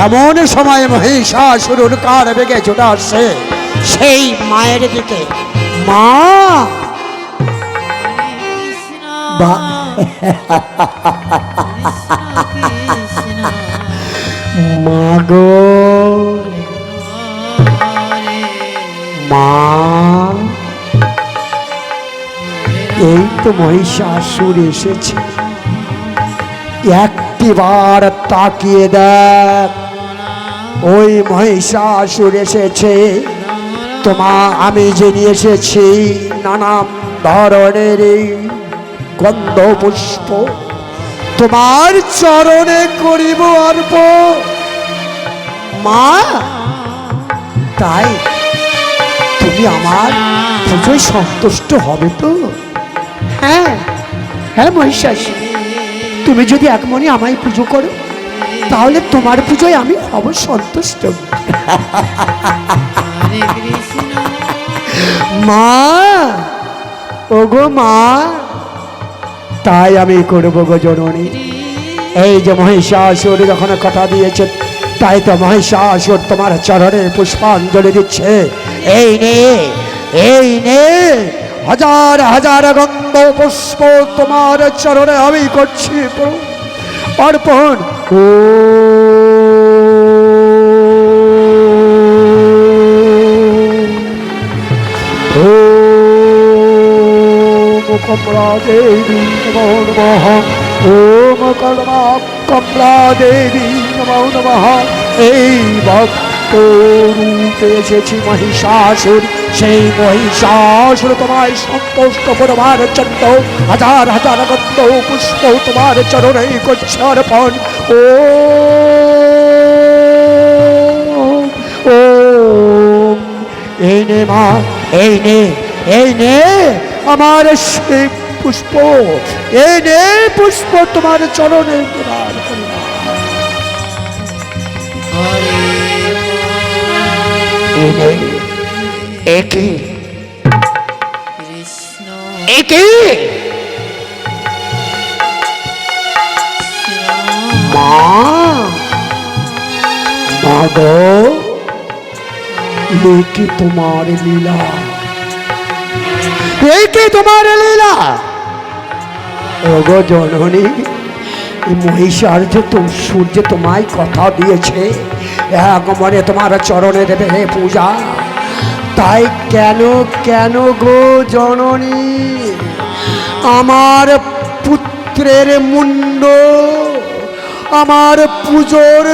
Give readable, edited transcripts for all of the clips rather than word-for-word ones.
এমন সময় মহিষাসুর কার বেগে ছুটে আসছে সেই মায়ের দিকে। মা মা গো, মা, এই তো মহিষাসুর এসেছে, একটিবার তাকিয়ে দেখ, ওই মহিষাসুর এসেছে। আমি যে নিয়ে এসেছি নানান ধরনের গন্ধ পুষ্প, তোমার চরণে করিব অর্পণ। মা, তাই তুমি আমার পুজোয় সন্তুষ্ট হবে তো? হ্যাঁ হ্যাঁ মহিষাসুর, তুমি যদি এক মনে আমায় পুজো করো তাহলে তোমার পুজোয় আমি হব সন্তুষ্ট। মা, ওগো মা, তাই আমি করব গো জননী। এই যে মহিষাসুর যখন কথা দিয়েছে, তাই তো মহিষাসুর তোমার চরণে পুষ্পাঞ্জলি দিচ্ছে। এই নে, এই নে, হাজার হাজার গন্ধ পুষ্প তোমার চরণে আমি করছি অর্পণ। ও কমলা দেবী নমো নমঃ, ওম কমলা কমলা দেবী নমো নমঃ। এই ভক্ত রূপে এসেছি মহিষাসুর, সেই মহিষাসুর তোমায় সন্তুষ্ট করবার জন্য হাজার হাজার গন্ধ পুষ্প তোমার চরণে করছে অর্পণ। ও ও এই নে মা, এই নে, এই নে আমার সেই পুষ্প, এই নে পুষ্প তোমার চরণে প্রদান করিলাম। একে একে মা, মা গো, কি তোমার লীলা, এই কি তোমার লীলা। ওগো জননী, মহিষার্য সূর্য তোমায় কথা দিয়েছে আগমনে তোমার চরণে দেবে হে পূজা। তাই কেন কেন গো জননী আমার পুত্রের মুন্ড আমার পুজোর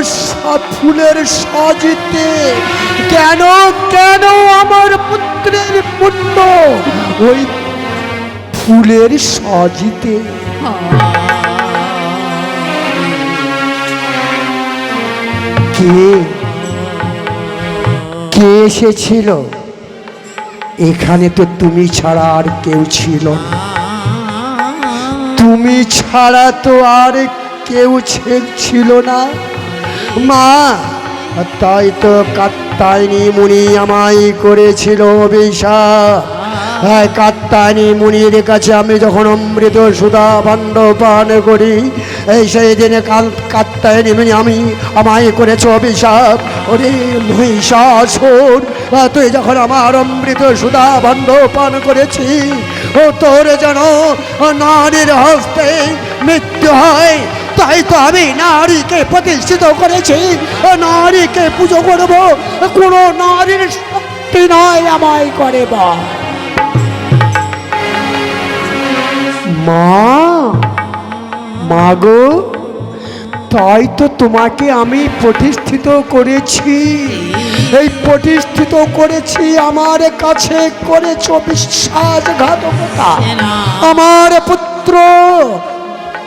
ফুলের সাজিতে, কেন কেন আমার পুত্রের মুন্ড ওই ফুলের সাজিতে? কে কে এসেছিল এখানে? তো তুমি ছাড়া আর কেউ ছিল না, তুমি ছাড়া তো আর কেউ ছিল না মা। তাই তো কাত্যায়নী মুনি আমায় করেছিল অভিশাপ। কাত্যায়নী মুনির কাছে আমি যখন অমৃত সুধা ভাণ্ড পান করি, এই সেই দিনে কাত্যায়নী মুনি আমায় করেছে অভিশাপ। ওরে মহিষাসুর, তুই যখন আমার অমৃত সুধা ভাণ্ড পান করেছি, ও তোর যেন নারীর হস্তে মৃত্যু হয়। তাই তো আমি নারীকে প্রতিষ্ঠিত করেছি, নারীকে পুজো করব, কোনো নারীর শক্তি নয় আমায় করে বা। মা, মা গো, তাই তো তোমাকে আমি প্রতিষ্ঠিত করেছি, এই প্রতিষ্ঠিত করেছি, আমার কাছে করেছ বিশ্বাসঘাতকতা। আমার পুত্র,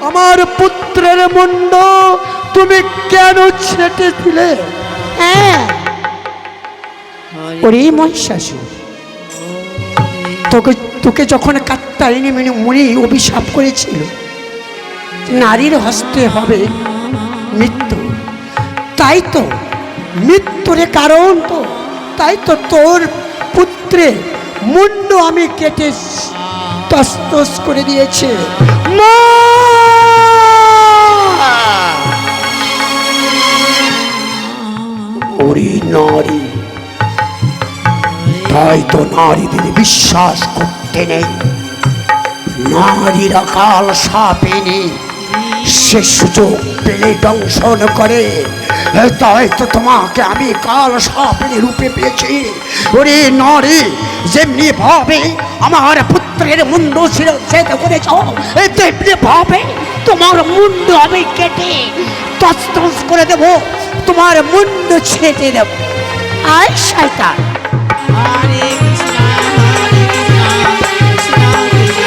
আমার পুত্রের মুন্ড তুমি কেন ছেটে দিলে? হ্যাঁ ওরে মহিষাসুর, তোকে যখন কাত্যায়নী মুনি অভিশাপ করেছিল নারীর হস্তে হবে মৃত্যু, তাই তো মৃত্যুর কারণ তো, তাই তো তোর পুত্রের মুন্ড আমি কেটে তস্তস করে দিয়েছে। মা ওরে নারী, তাই তো নারীদের বিশ্বাস করতে নেই। নারীরা কাল সাপেনি, সে সুযোগ পেলে দংশন করে। তাই তো তোমাকে আমি কাল সাপেনি রূপে পেয়েছি। ওরে নারী, যেমনি ভাবে আমার পুত্রের মুন্ড ছেদে করেছ, তেমনি ভাবে তোমার মুন্ড আমি কেটে তছনছ করে দেব, তোমার মুন্ড ছেটে দেব। আয় শয়তান। হরে কৃষ্ণ হরে কৃষ্ণ কৃষ্ণ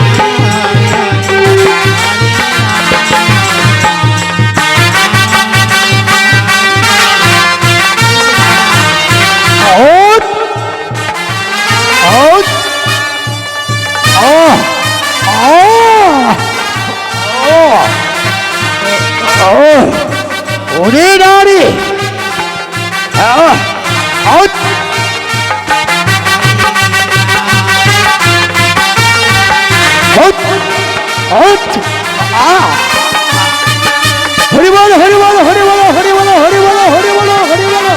কৃষ্ণ ওরে নারী, হরি বল হরি বল হরি বল হরি বল হরি বল হরি বল হরি বল।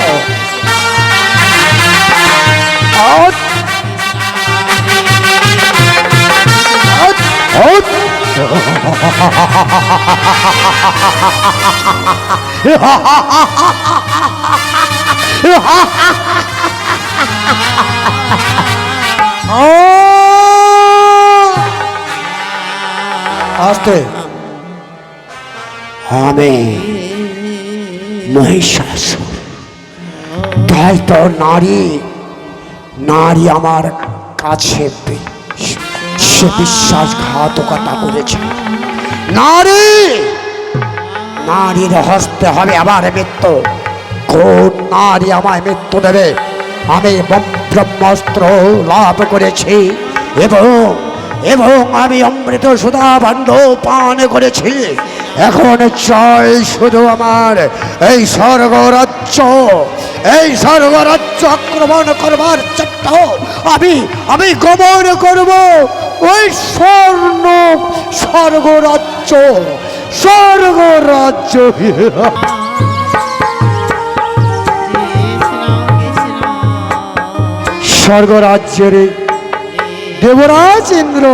আস্তে, আমি মহিষাসুর, তাই তো নারী নারী আমার কাছে সে বিশ্বাসঘাতকতা করেছে। নারী নারীর হস্তে হবে আমার মৃত্যু। কোন নারী আমায় মৃত্যু দেবে? আমি ব্রহ্মাস্ত্র লাভ করেছি এবং এবং আমি অমৃত সুধা ভাণ্ড পান করেছি। এখন চাই শুধু আমার এই স্বর্গরাজ্য, এই স্বর্গরাজ্য আক্রমণ করবার জন্য আমি গমন করব ওই স্বর্গরাজ্য স্বর্গরাজ্য। স্বর্গরাজ্যের দেবরাজ ইন্দ্র,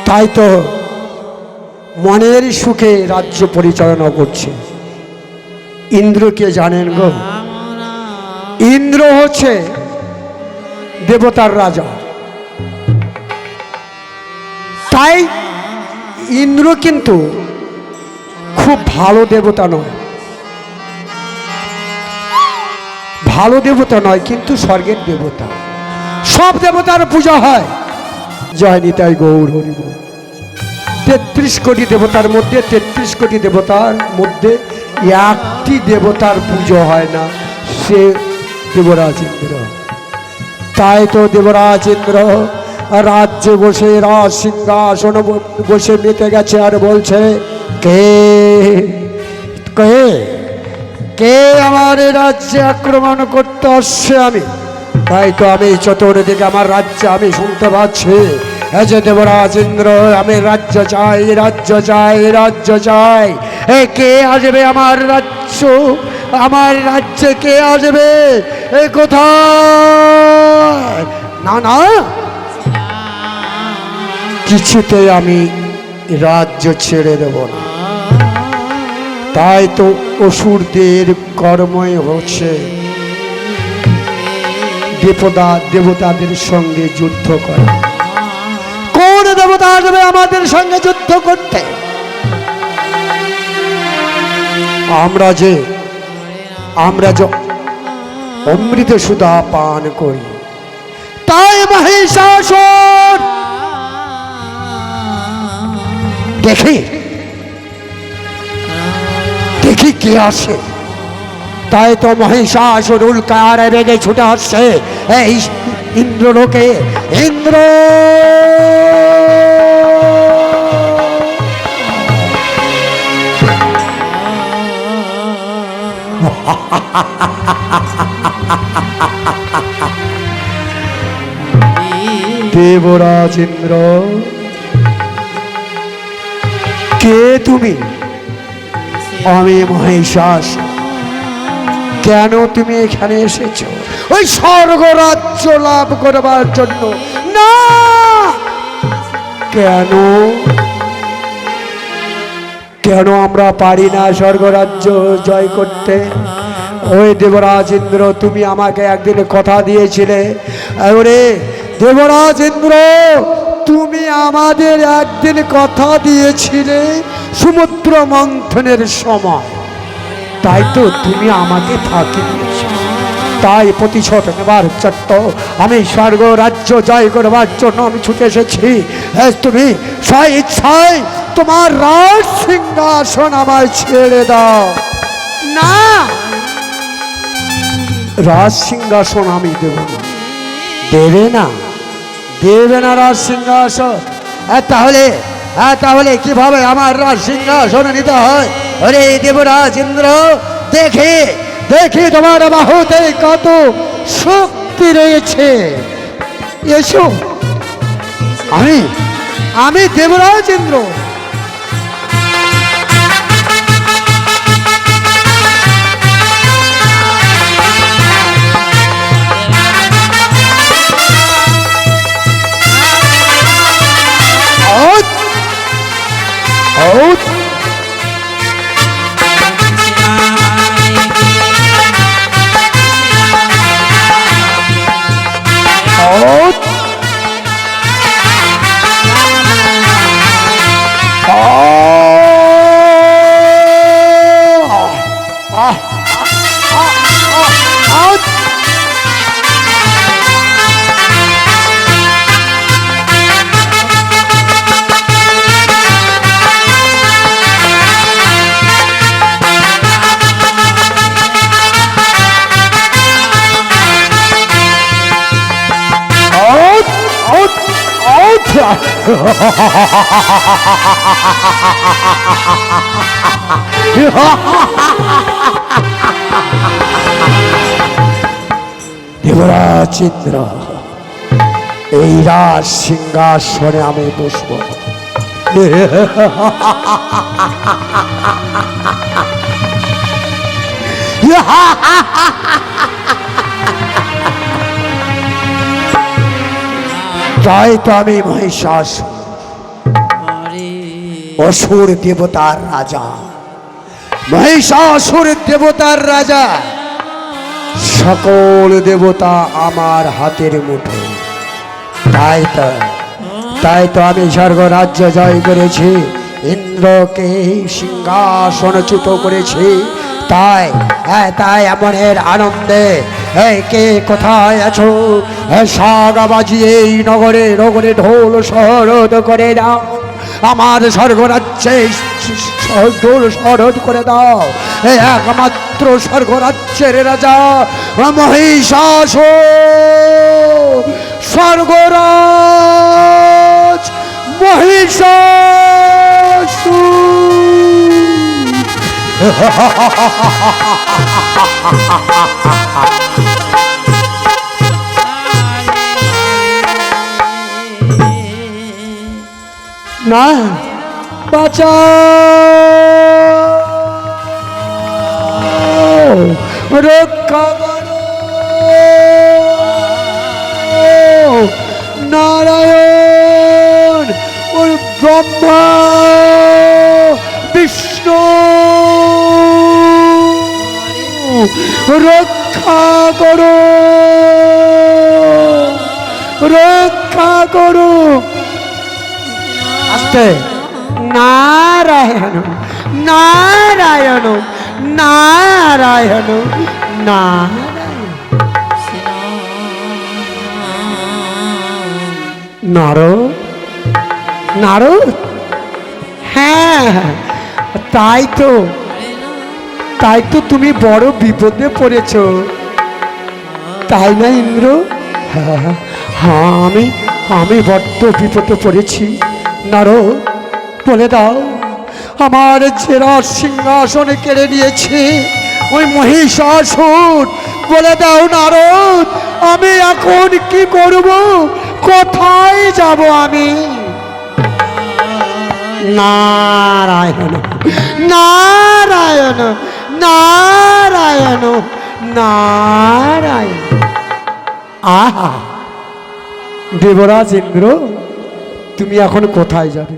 তাই তো মনের সুখে রাজ্য পরিচালনা করছে। ইন্দ্রকে জানেন গো? ইন্দ্র হচ্ছে দেবতার রাজা। তাই ইন্দ্র কিন্তু খুব ভালো দেবতা নয়, ভালো দেবতা নয়, কিন্তু স্বর্গের দেবতা। সব দেবতার পূজা হয়। জয় নিতাই গৌর হরি বল। ৩৩ কোটি দেবতার মধ্যে ৩৩ কোটি দেবতার মধ্যে একটি দেবতার পুজো হয় না, সে দেবরাজ ইন্দ্র। তাই তো দেবরাজ ইন্দ্র রাজ্যে বসে রাজ সিংহাসন বসে মেতে গেছে আর বলছে, কে কে কে আমার রাজ্যে আক্রমণ করতে আসছে? আমি তাই তো আমি চতুর্দিকে আমার রাজ্যে আমি শুনতে পাচ্ছি, এই যে দেবরাজ ইন্দ্র, আমি রাজ্য চাই, রাজ্য চাই, রাজ্য চাই। কে আসবে আমার রাজ্য? আমার রাজ্যে কে আসবে? এ কোথায়? না না, কিছুতে আমি রাজ্য ছেড়ে দেব না। তাই তো অসুরদের কর্মই হচ্ছে দেবতাদের সঙ্গে যুদ্ধ করে। কোন দেবতা আসবে আমাদের সঙ্গে যুদ্ধ করতে? আমরা যে অমৃত সুধা পান করি। তাই মহিষাসুর দেখি কে আসে। তাই তো মহিষাসুর উল্কার বেগে ছুটে আসছে এই ইন্দ্রলোকে। ইন্দ্র দেবরাজ ইন্দ্র, কে তুমি? আমি মহিষাসুর। কেন তুমি এখানে এসেছো? ওই স্বর্গরাজ্য লাভ করবার জন্য না? কেন কেন আমরা পারি না স্বর্গরাজ্য জয় করতে? ওই দেবরাজ ইন্দ্র, তুমি আমাকে একদিন কথা দিয়েছিলে। ওরে দেবরাজ ইন্দ্র, তুমি আমাদের একদিন কথা দিয়েছিলে সমুদ্র মন্থনের সময়, তাই তো তুমি আমাকে ফাঁকি দিয়েছ। তাই প্রতিশোধ নেবার জন্য আমি স্বর্গ রাজ্য জয় করবার জন্য আমি ছুটে এসেছি। তুমি স্ব ইচ্ছায় তোমার রাজ সিংহাসন আমায় ছেড়ে দাও। না, রাজ সিংহাসন আমি দেব না। দেবে না? দেবে না রাজ সিংহাসন? তাহলে কিভাবে আমার রাজ সিংহাসন নিতে হয়? আরে দেবরাজ ইন্দ্র, দেখে দেখে তোমার বাহুতে কত শক্তি রয়েছে। এসো, আমি দেবরাজ ইন্দ্র। দেবরাজ ইন্দ্র, এই রাজ সিংহাসনে আমি বসব। তাই তো আমি মহিষাসুর, অসুর দেবতার রাজা, মহিষাসুর দেবতার রাজা। সকল দেবতা আমার হাতের মুঠো। তাই তো আমি স্বর্গ রাজ্য জয় করেছি, ইন্দ্রকে সিংহাসনচ্যুত করেছি। তাই মনের আনন্দে কে কোথায় আছো, শাক বাজিয়ে এই নগরে নগরে ঢোল শরৎ করে দাও। আমার স্বর্গরাজ্যে ঢোল শরৎ করে দাও। একমাত্র স্বর্গরাজ্যের রাজা মহিষাসুর, স্বর্গরাজ মহিষাসুর। না, বাঁচাও, রক্ষা করো। নারায়ণ, ওর ব্রহ্মা, বিষ্ণু, রক্ষা করো, রক্ষা করো। আস্তে, নারায়ণ নারায়ণ নারায়ণ নারায়ণ। নারদ, নারদ, হ্যাঁ তাই তো তুমি বড় বিপদে পড়েছ, তাই না ইন্দ্র? হ্যাঁ, আমি বড্ড বিপদে পড়েছি। নারদ, বলে দাও, আমার যে রাজ সিংহাসন কেড়ে নিয়েছে ওই মহিষাসুর, বলে দাও নারদ, আমি এখন কি করব? কোথায় যাব আমি? নারায়ণ নারায়ণ নারায়ণ নারায়ণ নারায়ণ। আহা দেবরাজ ইন্দ্র, তুমি এখন কোথায় যাবে?